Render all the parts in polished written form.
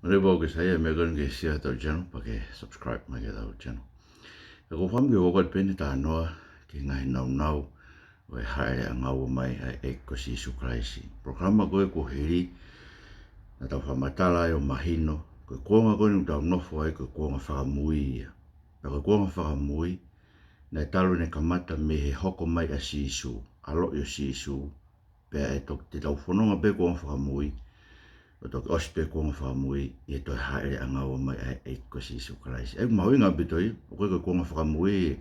Revo que saya me gon que sia tau channel pa que subscribe ma que tau channel. E ko fam que o ko pen ta no que ngai Naunau o hae a ngau mai e ko si su kraisi. Programa ko hiri na tau famatala o mahino ko Konga ko ni tau no fo ko Konga Fakamui. Pa ko Konga Fakamui na talu ne kamata me he hoko mai a sisu. Alo yo sisu pe e tok te tau fononga pe Konga Fakamui. O toki ospe Konga Fakamui i toi haere a ngau mai e ko si su kraisi. E maui ngā bitoi, o koe Konga Fakamui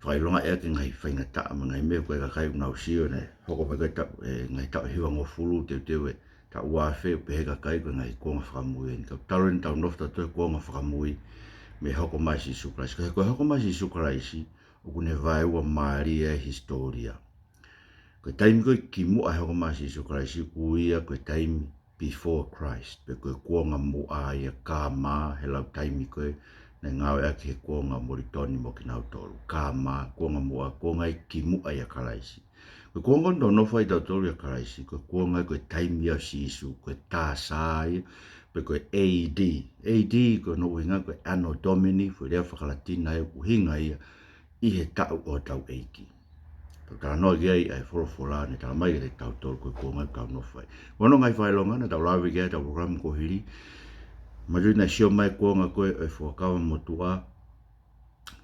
whailonga ea ki ngai whainga taa ma ngai mea koe ka kai unau sio nei. Hoko pa kai tau ngai tau hiwa ngō fulu teo teo e ta uafe o pehe ka kai koe ngai Konga Fakamui. Ni ka talo ni tau nofta toi Konga Fakamui me hoko mai si su kraisi. Koe hoko mai si su kraisi o kune vai ua maari e historia. Koe taimi koe ki mua hoko mai si su kraisi kuia koe taimi before Christ, pe koe Kuonga mua ia ka maa he lau taimi koe na ngau ea ki he Kuonga moritoni mo ki nau tolu. Ka maa, Kuonga mua, Kuonga i ki mua ia karaisi. Koe Kuonga ndo nofa i tau tolu ia karaisi, koe Kuonga koe taimi au sisu, koe tā sāi, pe koe AD. AD koe no uhinga koe Anno Domini, fo rea whakalatina e uhinga ia, i he tau o tau eiki. Ka no ge ai fora ne ta mai re tau tol ko Konga ka no fai. Wono ngai fai longa na tau lawe ge tau program ko hiri. Ma na sio mai Konga ko e fo ka mo tua.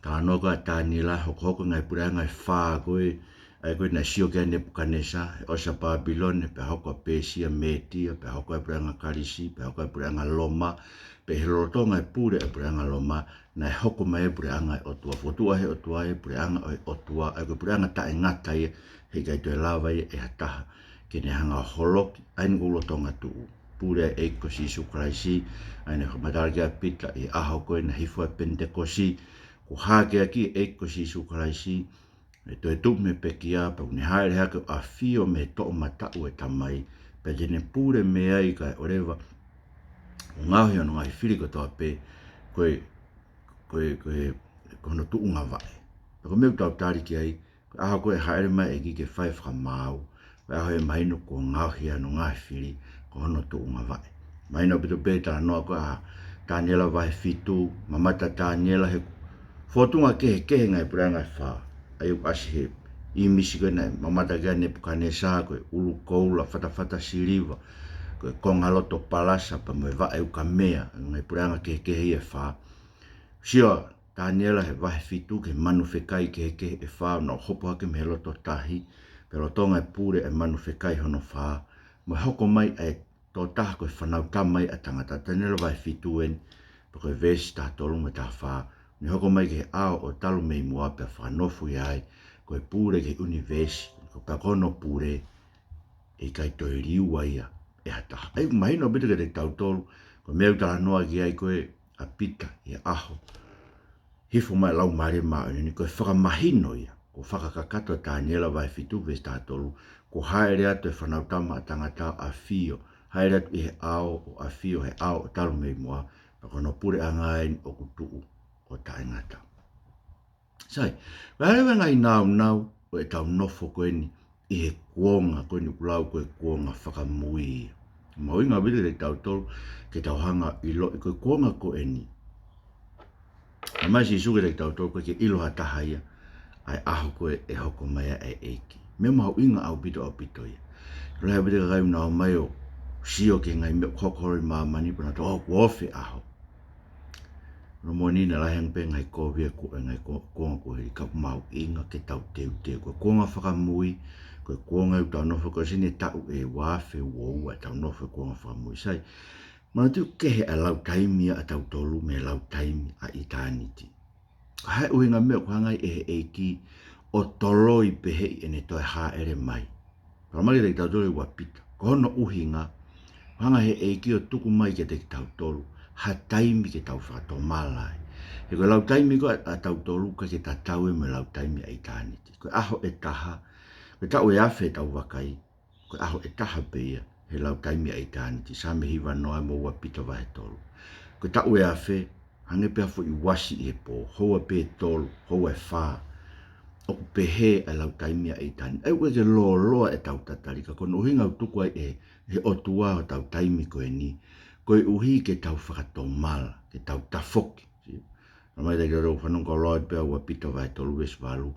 Ta no ka tanila hoko ngai pura ngai fa ko ai ko na sio ge ne pukanesa o sa Babylon pe hoko Persia Media pe hoko pura ngai Karisi pe hoko pura ngai Loma pe heloto ngai pure e pura ngai Loma na hoko mai pura ngai o tua fotua he o tua e pura ngai o tua ai ko pura ngai ta ngata e he kai te lava e hata ke ne hanga holok ai ngulo tonga tu pure e ko si su kraisi ai ne madarga pita e aho ko na hifo pentekosi ko hake aki e ko si su kraisi e to tu me pekia pa ne haere ha ko afio me to mata o tamai pe ne pure me ai ka oreva Ngaahi no ngai fili ko to pe ko no tu unga vai. Ko me tau tari ki ai a ko e haere mai e ki ke fai whamau. Wa ho e mai no ko Ngaahi no ngai fili ko no tu unga vai. Mai no bito beta no ko a Daniela vai fitu mamata Daniela he fotunga ke ngai pura ngai fa. Ai asi he I misigo na mamata ga ne pukane sa ko ulu koula fata siliva. Ko Konga loto palasa pa me va e kamea ngai pura ngai ke e fa. Sio Daniela he vai fitu ke manu fekai ke e fa no hopo ke me loto tahi. Pero tonga e pure e manu fekai hono fa. Mo hoko mai e to taha koe whanau tamai a tangata tanera vai fitu en. Pa koe vesi taha tolu me taha fa. Ni hoko mai ke ao o talu mei mua pe whanofu i ai. Koe pure ke univesi. Ko ka kono pure e kai toi riua ia e hataha. Ei mahino bita ke te tau tolu. Ko meu taha noa ki ai koe a pita i aho. Hifo mai lau mare maa ni koe whakamahino ia. Ko whakakakato Daniela vai fitu vesi taha tolu. Ko haere atu e whanau tama a tangata a fio. Haere atu i he ao o a fio he ao o talu mei mua. Pa kono pure angain o kutuu o taingata. Sai, haere ngai Naunau o e tau nofo koe ni i he Kuonga koe ni kulau koe Kuonga Fakamui. Maui ngā vile te tau tolu ke tau hanga i lo i koe Kuonga koe ni. Na mai si suke te tau tolu koe ke ilo hataha ia ai aho koe e hoko mai e eiki. Me mau inga au pito ia. Rea vile kai unao mai o sio ke ngai me kokori maa mani pana to kuofe aho. No moni na laheng pe ngai kovia ko ngai Kuonga ko he ka mau inga ke tau teu ko Kuonga Fakamui ko Kuonga u tau nofo ko sine tau e wafe wo tau nofo Kuonga Fakamui sai. Mana tu ke he a lau taimi a tau tolu me lau taimi a eternity. Hai uhinga me ko hangai e eiki o toloi pehe ene toi haere mai. Pamali te tau tolu wa pita. Ko hono uhinga hanga he eiki o tuku mai ke te tau tolu. Ha taimi ke tau whakato malai. He koe lau taimi ko a tau tolu ka ke ta tau e me lau taimi a eternity. Koe aho e taha. Koe tau e awhe tau wakai. Koe aho e taha peia. He lau taimi a eternity. Sa me hiwa noa mo wa pita wahe tolu. Koe tau e awhe. Hange pe hafo i wasi i he po. Hoa pe tolu. Hoa e wha. Oku pehe a lau taimi a eternity. E ue ke loa e tau tatari. Ka kono uhinga utuku ai e he otua o tau taimi koe ni. koe uhi ke tau whakatomala, ke tau tafoki. Mai te kero whanong ko loa pia ua pita vai tolu wes walu,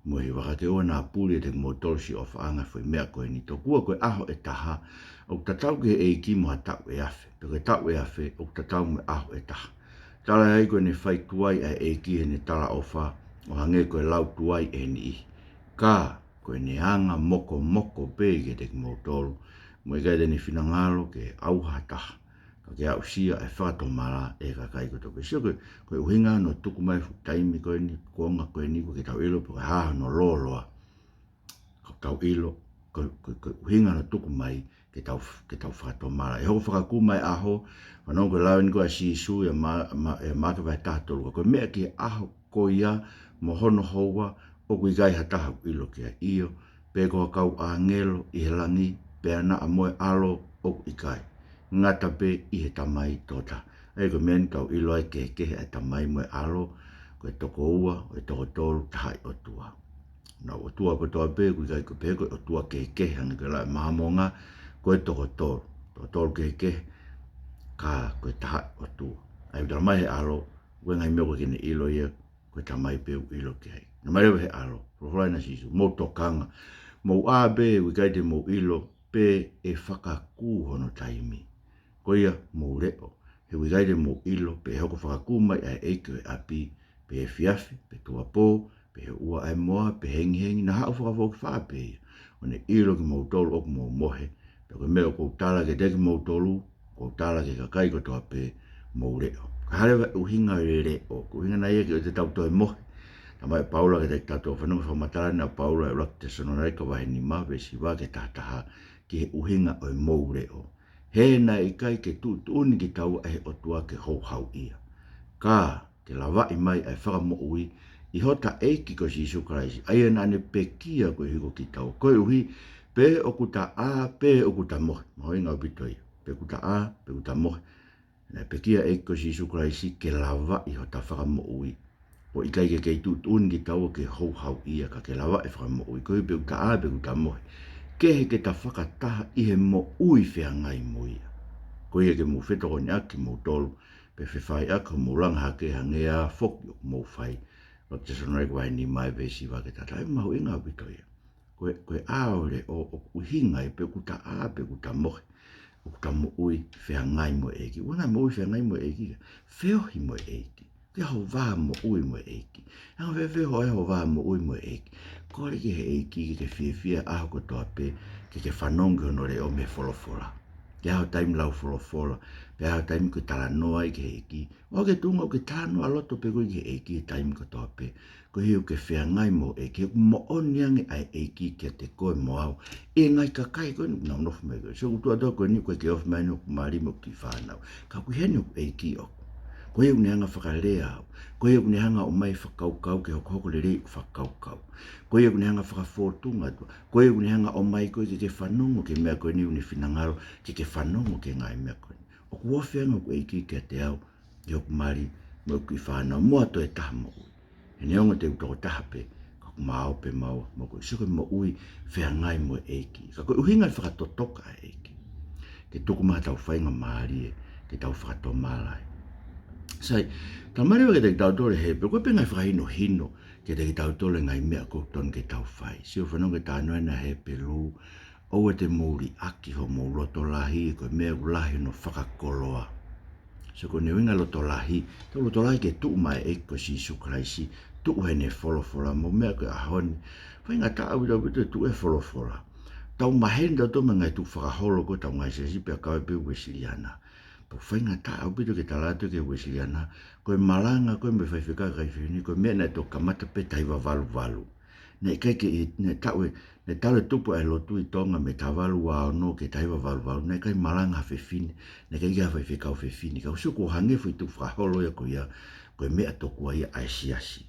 mo he waka ke oa nā pūri te mo tolsi o whaanga whai mea koe ni tō kua koe aho e taha, o tatau ke e ki mo ha tau e afe, pe koe tau e afe, o tatau me aho e taha. Tala hei koe ne whai tuai a e ki he ne tala o wha, o hange koe lau tuai e ni i. Ka koe ne anga moko moko pe ke te mo tolu, mo i kai te ne whinangalo ke auha taha. Ka ke au sia e whakatomala e ka kai ko toke. Sio koe uhinga no tuku mai taimi koe ni, Kuonga koe ni, koe ke tau ilo, koe haha no loloa. Ka tau ilo, koe uhinga no tuku mai ke tau whakatomala. E hoko whakaku mai aho, whanau koe lau ni koe si isu e maka vai tātolu. Koe mea ki aho ko ia, mo hono houa, o kui gai hataha ilo kia io, pe koa kau a ngelo, i he langi, pe ana a moe alo, o i kai. Ngata pe i he tamai tōta. E koe meni tau ilo ai ke e tamai moe alo, koe toko ua, koe toko tolu, tahai o tua. Na o tua koe toa pe, koe kai koe pe koe o tua ke hangi koe lai mahamonga, koe toko tolu. Toko tolu ke, ka koe tahai o tua. Ai utara mai he alo, koe ngai meo koe kene ilo ia, koe tamai pe u ilo ke hei. Na mai rewa he alo, rohoi na sisu, mo tokanga, mo a be, koe kai te mo ilo, pe e whakaku hono taimi. Ko ia mo reo, he wigaire mo ilo, pe hoko whakaku mai ai eike e api, pe e fiafi, pe tua pō, pe he ua ai moa, pe hengi, na hao whakawoki whape ia. O ne ilo ki mo tolu oku mo mohe, pe koe meo kou tala ke teki mo tolu, kou tala ke kakai ko toa pe mo reo. Ka harewa uhinga reo, ko uhinga na ia ki o te tau toi mohe. Na mai Paula ke teki tato whanunga whamatala na Paula e lak te sonoraika wahe ni mawe si wa ke tahataha ki he uhinga o mo reo. He na i kai ke tūtuni ki tau e o tua ke hou hau ia. Ka te lawa i mai ai whakamo ui, i hota eiki ko si Isu Karaisi, ai e nane pe kia ko hiko ki tau. Koe uhi, pe o kuta a, pe o kuta mohe. Mahoi ngau pito ia, pe kuta a, pe kuta mohe. Na pe kia eiki ko si Isu Karaisi ke lawa i hota whakamo ui. O i kai ke kei tūtuni ki tau ke hou hau ia, ka ke lawa i whakamo ui. Koe pe kuta a, pe kuta mohe. Ke he ke ta whakataha i he mo ui whea ngai mo ia. Ko ia ke mo whetoko ni aki mo tolu, pe whewhai aka mo langa hake hangea whoki o mo whai. O te sonoi kwa ni mai vesi wa ke tata, e mahu inga wito ia. Koe aore o uhinga i pe kuta a, pe kuta mohe. O kuta mo ui whea ngai mo eiki. Wana mo ui whea ngai mo eiki, wheohi mo eiki. Ke ho wā mo ui mo eiki. Hanga wheho e ho wā mo ui mo eiki. Kore ke he eiki ke whiawhia aho ko toa pe ke whanongi hono reo me wholawhola. Ke aho taimi lau wholawhola, pe aho taimi ko tala noa i ke eiki. O ke tunga o ke tala noa loto pe koe ke eiki taimi ko toa pe. Ko hiu ke whea ngai mo eiki, mo oniange ai eiki ke te koe mo au. E ngai ka kai koe nuk nau nofu mai koe. So utua toa koe ni koe ke ofu mai nuk marimo ki whanau. Ka kui heni o eiki oku. Ko hiu ni hanga whakalea au. Ko hiu ni hanga o mai whakaukau ke hoko le rei whakaukau. Ko hiu ni hanga whakawhotunga tua. Ko hiu ni hanga o mai koe ke whanongo ke mea koe ni uni whinangaro ke whanongo ke ngai mea koe. O kuowhianga ko eiki ke te au ke hoku mari mo ki whanau. Mua to e taha mo ui. E neonga te utoko taha pe ka ku mao pe maua mo koe. Siko mo ui whea ngai mo eiki. Ka koe uhinga whakatotoka a eiki. Ke tuku maha tau whainga maari e ke tau whakatomala e. Sai, ta marewa ke te tau tole he, pe koe pe ngai whakahino hino ke te tau tole ngai mea kouton ke tau whai. Sio whanau ke tānoe na he Pelu, au te mouri aki ho mou loto lahi, koe mea ulahi no whakakoloa. So ko ne winga loto lahi, tau loto lahi ke tuu mai eiko si Isu Karaisi, tuu he ne wholofola, mo mea koe ahoni. Whainga ta au tau bitu tuu e wholofola. Tau maheni tau tome ngai tuu whakaholo ko tau ngai sesi pia kawe pe Wesiliana. Po whainga ta au bitu ke talatu ke Wesiliana, koe malanga koe me whaiwhika kai whini, koe mea nei tō kamata pe taiwa valu valu. Nei kai ke ne taue, ne tale tupu e lotu i tonga me tavalu wa no ke taiwa valu valu, nei kai malanga hawhewhine, nei kai kia whaiwhika o whewhine, ka usuko hangefu i tu whakaholo ia koe mea tokua ia aesiasi.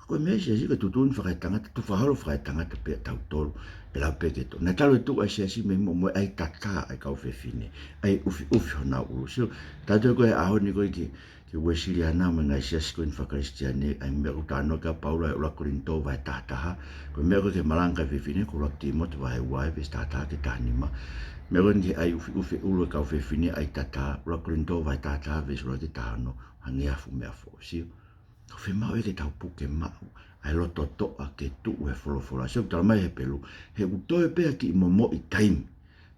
Koe mea aesiasi ka tutuni whakai tangata, tu whaholo whakai tangata pe tau tolu, pe lau peke to. Nei tale tu aesiasi me mo ai tata ai kau whewhine, ai ufi hona ulu. So, tato koe ahoni koe ki Wesiliana me ngai siasi koe ni whakaristiane, ai mea utano ka Paula e ula korinto vai tahataha, koe mea koe ke malanga whewhine, ko ula timote vai uai, ves tahataha ke tahanima. me ron ke ai ufi ulu ka ufi fini ai tata ura kurinto vai tata ves ura te tahano hangi afu mea fo si ka ufi mau e ke tau puke mau ai loto to a ke tu e folo se utara mai he pelu he utoe pea ki momo i taimi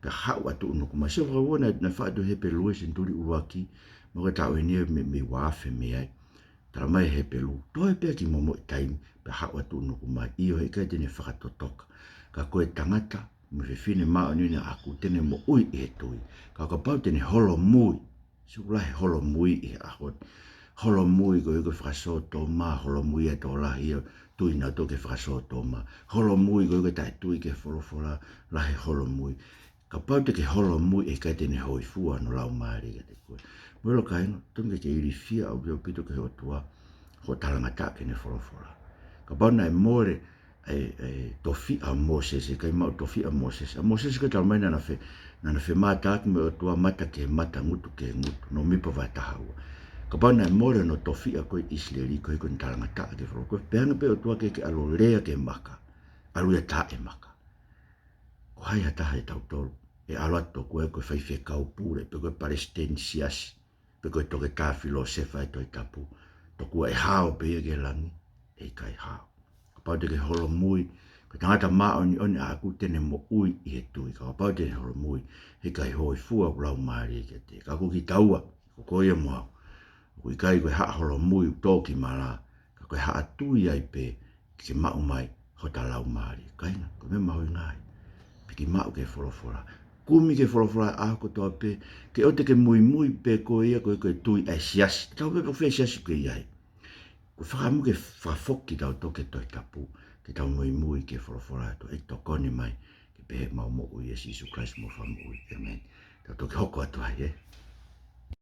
pe hau atu unu kuma se ura wana na whaatu he pelu e senturi uruaki mo ke tau e nia me wafe me ai tara mai he pelu toe pea ki momo i taimi pe hau atu unu kuma iyo he kai tene whakatotoka ka koe tangata me fine ma ni na aku tene mo ui e tui ka pau tene holo mui sula he holo mui e ahon holo mui ko fraso to ma holo mui e to la hi tui na to ke fraso to ma holo mui ko tai tui ke fola la he holo mui ka pau te ke holo mui e ka tene hoi fua no lau mari ke te ko mo lo kai no tonge ke iri fia au pito ke ho tua ho talanga ta ke ne fola ka pau na e more tofi a Moses e kai mau tofi a Moses ka tau mai na fe mata ki me tua mata ke mata ngutu ke ngutu no mipa vai tahau ka pau na more no tofi a koe Israeli koe koe talanga ta ke folo koe peanga pe o tua ke alo lea ke maka alu e ta e maka ko hai hata hai tau tolu e alo ato koe koe fai fe kau pure pe koe Palestine siasi pe koe toke ta filosefa e toi tapu to koe e hao pe e ke langi e kai hao pau te ke holo mui, ka tangata maa oni a aku tene mo ui i he tui, ka pau te holo mui, he kai hoi fua kulau maari ke te, ka kuki taua, ko koe moa, ko i kai koe haa holo mui toki mara, ka koe haa tui ai pe, ki ke mau mai, ho ta lau maari, kaina, ko me maui ngai, pe ki mau ke folofola, kumi ke folofola a ko toa pe, ke o te ke mui pe koe ia koe koe tui ai siasi, tau pe po fea siasi koe iai, ko whakamu ke whafoki tau toke toi tapu, ke tau mui ke whorofora to e tokoni mai, ke pehe mau mo ui e Sisu Christ mo whamu ui, amen. Tau toke hoko atu hai,